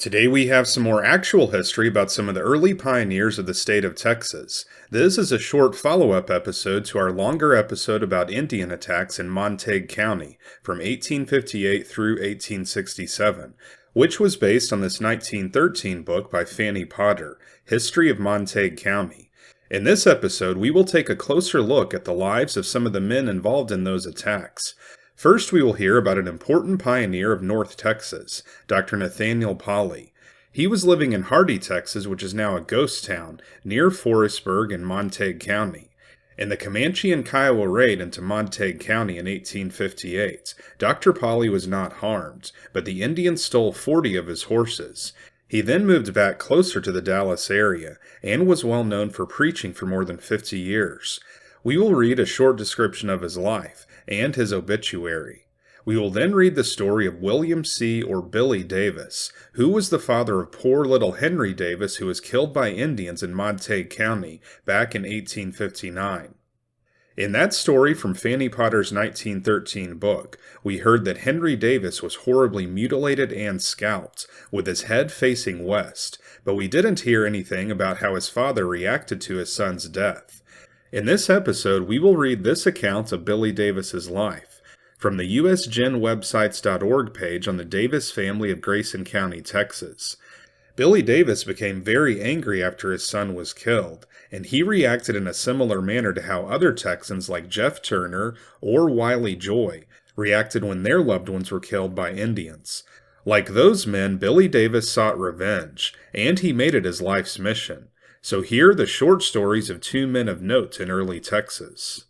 Today we have some more actual history about some of the early pioneers of the state of Texas. This is a short follow-up episode to our longer episode about Indian attacks in Montague County from 1858 through 1867, which was based on this 1913 book by Fanny Potter, History of Montague County. In this episode, we will take a closer look at the lives of some of the men involved in those attacks. First, we will hear about an important pioneer of North Texas, Dr. Nathaniel Polly. He was living in Hardy, Texas, which is now a ghost town, near Forestburg in Montague County. In the Comanche and Kiowa raid into Montague County in 1858, Dr. Polly was not harmed, but the Indians stole 40 of his horses. He then moved back closer to the Dallas area, and was well known for preaching for more than 50 years. We will read a short description of his life and his obituary. We will then read the story of William C. or Billy Davis, who was the father of poor little Henry Davis, who was killed by Indians in Montague County back in 1859. In that story from Fanny Potter's 1913 book, we heard that Henry Davis was horribly mutilated and scalped, with his head facing west, but we didn't hear anything about how his father reacted to his son's death. In this episode, we will read this account of Billy Davis's life from the usgenwebsites.org page on the Davis family of Grayson County, Texas. Billy Davis became very angry after his son was killed, and he reacted in a similar manner to how other Texans like Jeff Turner or Wiley Joy reacted when their loved ones were killed by Indians. Like those men, Billy Davis sought revenge, and he made it his life's mission. So here are the short stories of two men of note in early Texas.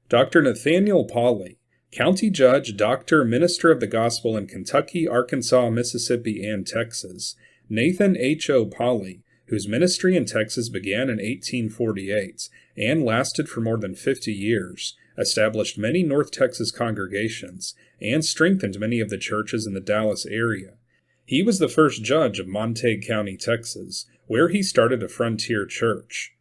Dr. Nathaniel Polly, County Judge, Doctor, Minister of the Gospel in Kentucky, Arkansas, Mississippi, and Texas. Nathan H.O. Polly, whose ministry in Texas began in 1848 and lasted for more than 50 years, established many North Texas congregations, and strengthened many of the churches in the Dallas area. He was the first judge of Montague County, Texas, where he started a frontier church.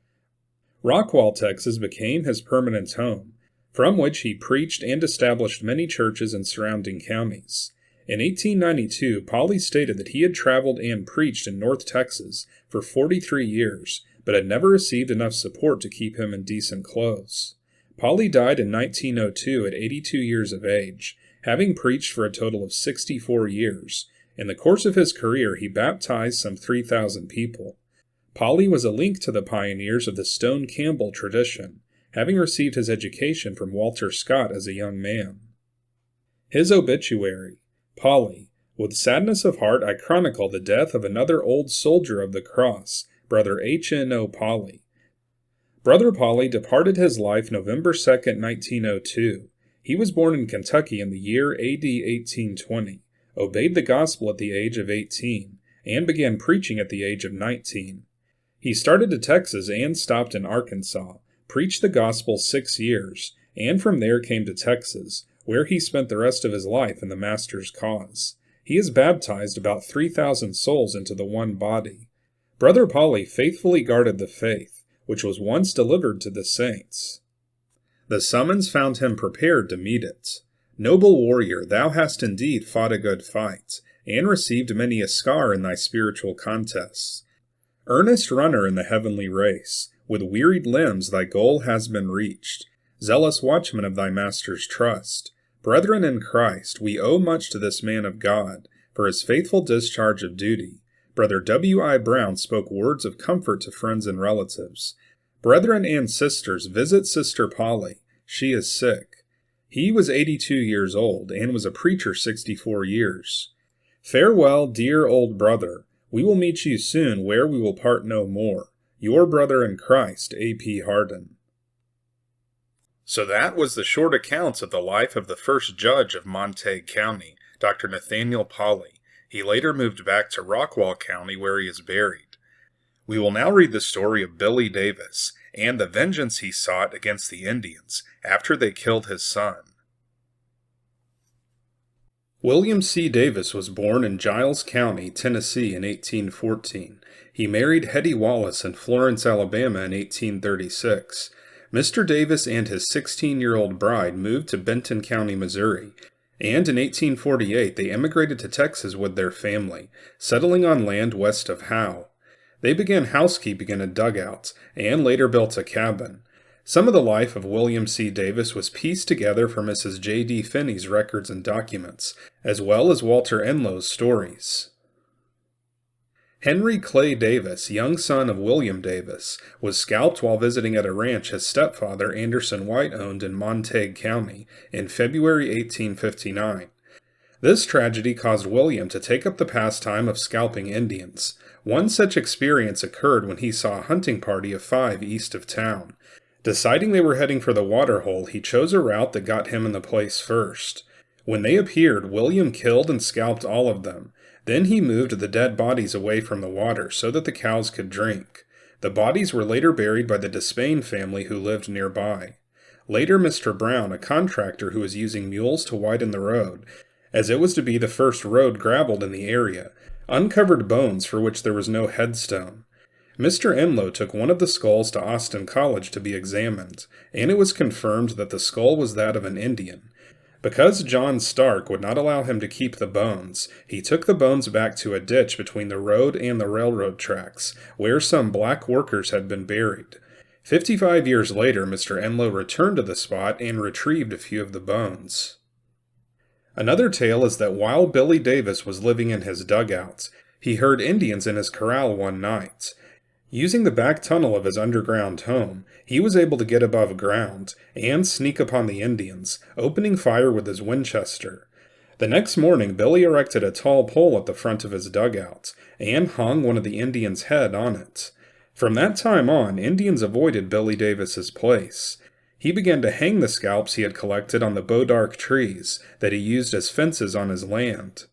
Rockwall, Texas became his permanent home, from which he preached and established many churches in surrounding counties. In 1892, Polly stated that he had traveled and preached in North Texas for 43 years, but had never received enough support to keep him in decent clothes. Polly died in 1902 at 82 years of age, having preached for a total of 64 years. In the course of his career, he baptized some 3,000 people. Polly was a link to the pioneers of the Stone Campbell tradition, having received his education from Walter Scott as a young man. His obituary. Polly, with sadness of heart I chronicle the death of another old soldier of the cross, Brother H.N.O. Polly. Brother Polly departed his life November 2, 1902. He was born in Kentucky in the year A.D. 1820. Obeyed the gospel at the age of 18, and began preaching at the age of 19. He started to Texas and stopped in Arkansas, preached the gospel 6 years, and from there came to Texas, where he spent the rest of his life in the Master's cause. He has baptized about 3,000 souls into the one body. Brother Polly faithfully guarded the faith, which was once delivered to the saints. The summons found him prepared to meet it. Noble warrior, thou hast indeed fought a good fight, and received many a scar in thy spiritual contests. Earnest runner in the heavenly race, with wearied limbs thy goal has been reached. Zealous watchman of thy Master's trust. Brethren in Christ, we owe much to this man of God, for his faithful discharge of duty. Brother W.I. Brown spoke words of comfort to friends and relatives. Brethren and sisters, visit Sister Polly. She is sick. He was 82 years old, and was a preacher 64 years. Farewell, dear old brother. We will meet you soon, where we will part no more. Your brother in Christ, A.P. Hardin. So that was the short account of the life of the first judge of Montague County, Dr. Nathaniel Polly. He later moved back to Rockwall County, where he is buried. We will now read the story of Billy Davis, and the vengeance he sought against the Indians after they killed his son. William C. Davis was born in Giles County, Tennessee in 1814. He married Hetty Wallace in Florence, Alabama in 1836. Mr. Davis and his 16-year-old bride moved to Benton County, Missouri. And in 1848 they emigrated to Texas with their family, settling on land west of Howe. They began housekeeping in a dugout, and later built a cabin. Some of the life of William C. Davis was pieced together from Mrs. J. D. Finney's records and documents, as well as Walter Enlow's stories. Henry Clay Davis, young son of William Davis, was scalped while visiting at a ranch his stepfather Anderson White owned in Montague County in February 1859. This tragedy caused William to take up the pastime of scalping Indians. One such experience occurred when he saw a hunting party of 5 east of town. Deciding they were heading for the water hole, he chose a route that got him in the place first. When they appeared, William killed and scalped all of them. Then he moved the dead bodies away from the water so that the cows could drink. The bodies were later buried by the Despain family who lived nearby. Later, Mr. Brown, a contractor who was using mules to widen the road, as it was to be the first road graveled in the area, uncovered bones for which there was no headstone. Mr. Enlow took one of the skulls to Austin College to be examined, and it was confirmed that the skull was that of an Indian. Because John Stark would not allow him to keep the bones, he took the bones back to a ditch between the road and the railroad tracks, where some black workers had been buried. 55 years later, Mr. Enlow returned to the spot and retrieved a few of the bones. Another tale is that while Billy Davis was living in his dugouts, he heard Indians in his corral one night. Using the back tunnel of his underground home, he was able to get above ground and sneak upon the Indians, opening fire with his Winchester. The next morning, Billy erected a tall pole at the front of his dugout and hung one of the Indians' head on it. From that time on, Indians avoided Billy Davis's place. He began to hang the scalps he had collected on the bodark trees that he used as fences on his land.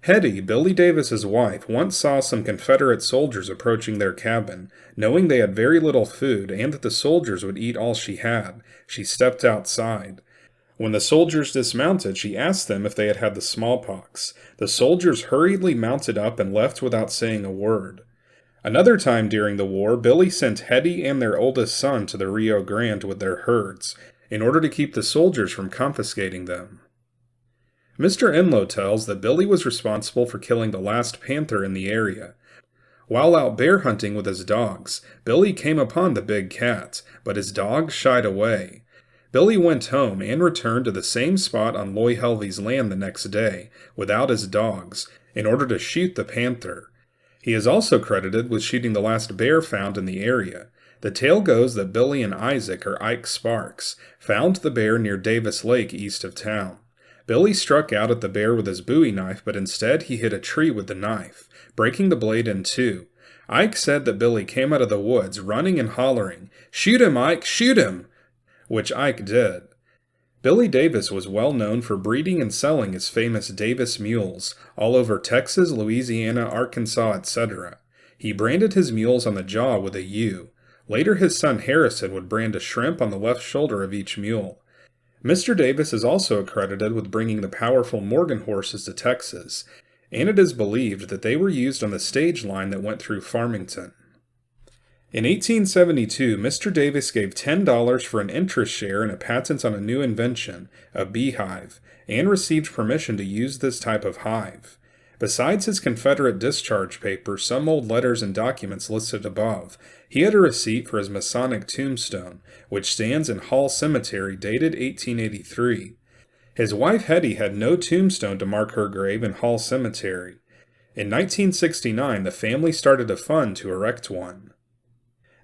Hetty, Billy Davis's wife, once saw some Confederate soldiers approaching their cabin. Knowing they had very little food and that the soldiers would eat all she had, she stepped outside. When the soldiers dismounted, she asked them if they had had the smallpox. The soldiers hurriedly mounted up and left without saying a word. Another time during the war, Billy sent Hetty and their oldest son to the Rio Grande with their herds, in order to keep the soldiers from confiscating them. Mr. Enlow tells that Billy was responsible for killing the last panther in the area. While out bear hunting with his dogs, Billy came upon the big cat, but his dogs shied away. Billy went home and returned to the same spot on Loy Helvey's land the next day, without his dogs, in order to shoot the panther. He is also credited with shooting the last bear found in the area. The tale goes that Billy and Isaac, or Ike Sparks, found the bear near Davis Lake east of town. Billy struck out at the bear with his bowie knife, but instead he hit a tree with the knife, breaking the blade in two. Ike said that Billy came out of the woods, running and hollering, "Shoot him, Ike, shoot him!" which Ike did. Billy Davis was well known for breeding and selling his famous Davis mules all over Texas, Louisiana, Arkansas, etc. He branded his mules on the jaw with a U. Later his son Harrison would brand a shrimp on the left shoulder of each mule. Mr. Davis is also accredited with bringing the powerful Morgan horses to Texas, and it is believed that they were used on the stage line that went through Farmington. In 1872, Mr. Davis gave $10 for an interest share in a patent on a new invention, a beehive, and received permission to use this type of hive. Besides his Confederate discharge paper, some old letters and documents listed above, he had a receipt for his Masonic tombstone, which stands in Hall Cemetery, dated 1883. His wife Hetty had no tombstone to mark her grave in Hall Cemetery. In 1969, the family started a fund to erect one.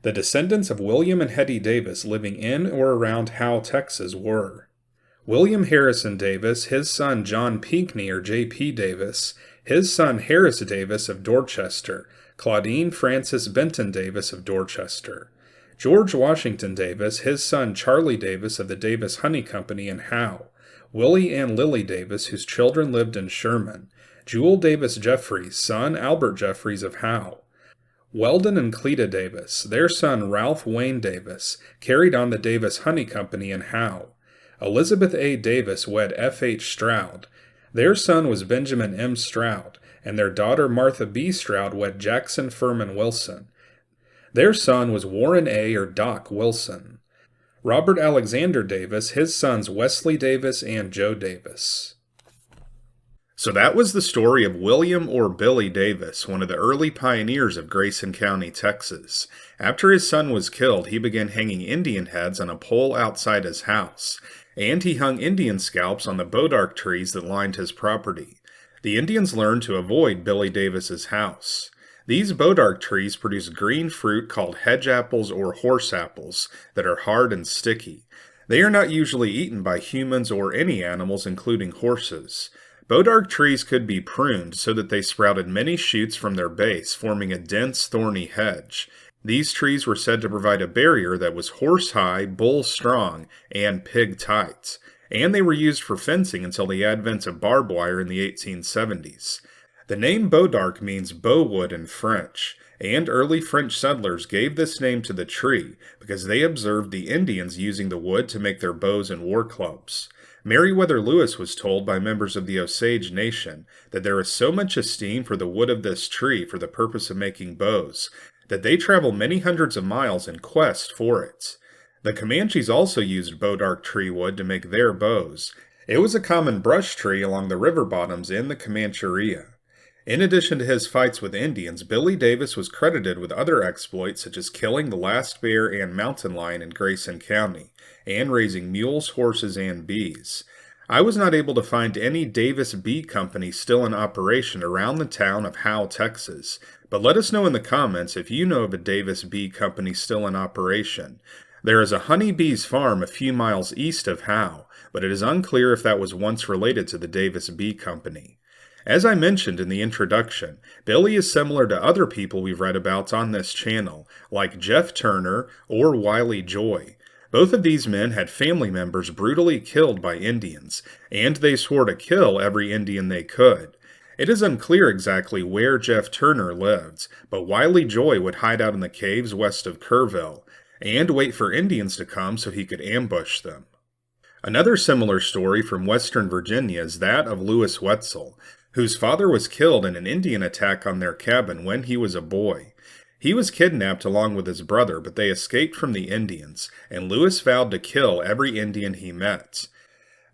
The descendants of William and Hetty Davis living in or around Howe, Texas were William Harrison Davis, his son John Pinckney or J.P. Davis, his son Harris Davis of Dorchester, Claudine Frances Benton Davis of Dorchester, George Washington Davis, his son Charlie Davis of the Davis Honey Company in Howe, Willie and Lily Davis, whose children lived in Sherman, Jewel Davis Jeffries, son Albert Jeffries of Howe, Weldon and Cleta Davis, their son Ralph Wayne Davis, carried on the Davis Honey Company in Howe, Elizabeth A. Davis wed F. H. Stroud. Their son was Benjamin M. Stroud, and their daughter Martha B. Stroud wed Jackson Furman Wilson. Their son was Warren A. or Doc Wilson. Robert Alexander Davis, his sons Wesley Davis and Joe Davis. So that was the story of William or Billy Davis, one of the early pioneers of Grayson County, Texas. After his son was killed, he began hanging Indian heads on a pole outside his house, and he hung Indian scalps on the bodark trees that lined his property. The Indians learned to avoid Billy Davis's house. These bodark trees produce green fruit called hedge apples or horse apples that are hard and sticky. They are not usually eaten by humans or any animals, including horses. Bodark trees could be pruned so that they sprouted many shoots from their base, forming a dense, thorny hedge. These trees were said to provide a barrier that was horse-high, bull-strong, and pig-tight, and they were used for fencing until the advent of barbed wire in the 1870s. The name bodark means bowwood in French, and early French settlers gave this name to the tree because they observed the Indians using the wood to make their bows and war clubs. Meriwether Lewis was told by members of the Osage Nation that there is so much esteem for the wood of this tree for the purpose of making bows, that they travel many hundreds of miles in quest for it. The Comanches also used bodark tree wood to make their bows. It was a common brush tree along the river bottoms in the Comancheria. In addition to his fights with Indians, Billy Davis was credited with other exploits such as killing the last bear and mountain lion in Grayson County, and raising mules, horses, and bees. I was not able to find any Davis Bee Company still in operation around the town of Howe, Texas, but let us know in the comments if you know of a Davis Bee Company still in operation. There is a honeybees farm a few miles east of Howe, but it is unclear if that was once related to the Davis Bee Company. As I mentioned in the introduction, Billy is similar to other people we've read about on this channel, like Jeff Turner or Wiley Joy. Both of these men had family members brutally killed by Indians, and they swore to kill every Indian they could. It is unclear exactly where Jeff Turner lived, but Wiley Joy would hide out in the caves west of Kerrville, and wait for Indians to come so he could ambush them. Another similar story from western Virginia is that of Lewis Wetzel, whose father was killed in an Indian attack on their cabin when he was a boy. He was kidnapped along with his brother, but they escaped from the Indians, and Lewis vowed to kill every Indian he met.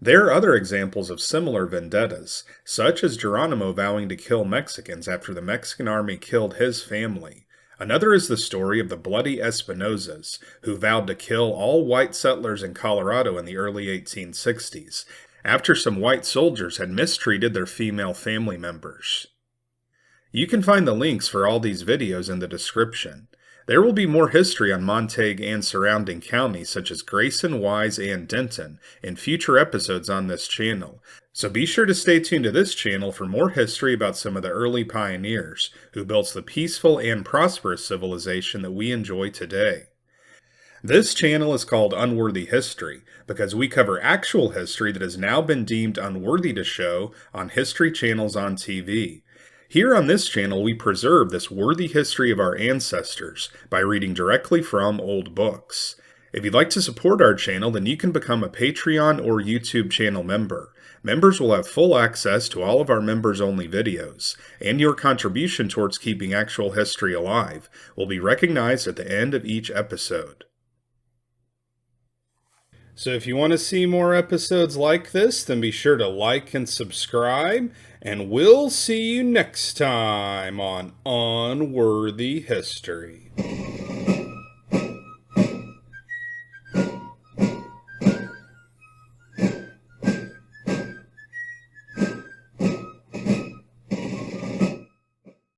There are other examples of similar vendettas, such as Geronimo vowing to kill Mexicans after the Mexican army killed his family. Another is the story of the Bloody Espinosas, who vowed to kill all white settlers in Colorado in the early 1860s, after some white soldiers had mistreated their female family members. You can find the links for all these videos in the description. There will be more history on Montague and surrounding counties such as Grayson, Wise, and Denton in future episodes on this channel, so be sure to stay tuned to this channel for more history about some of the early pioneers who built the peaceful and prosperous civilization that we enjoy today. This channel is called Unworthy History because we cover actual history that has now been deemed unworthy to show on history channels on TV. Here on this channel, we preserve this worthy history of our ancestors by reading directly from old books. If you'd like to support our channel, then you can become a Patreon or YouTube channel member. Members will have full access to all of our members-only videos, and your contribution towards keeping actual history alive will be recognized at the end of each episode. So if you want to see more episodes like this, then be sure to like and subscribe, and we'll see you next time on Unworthy History.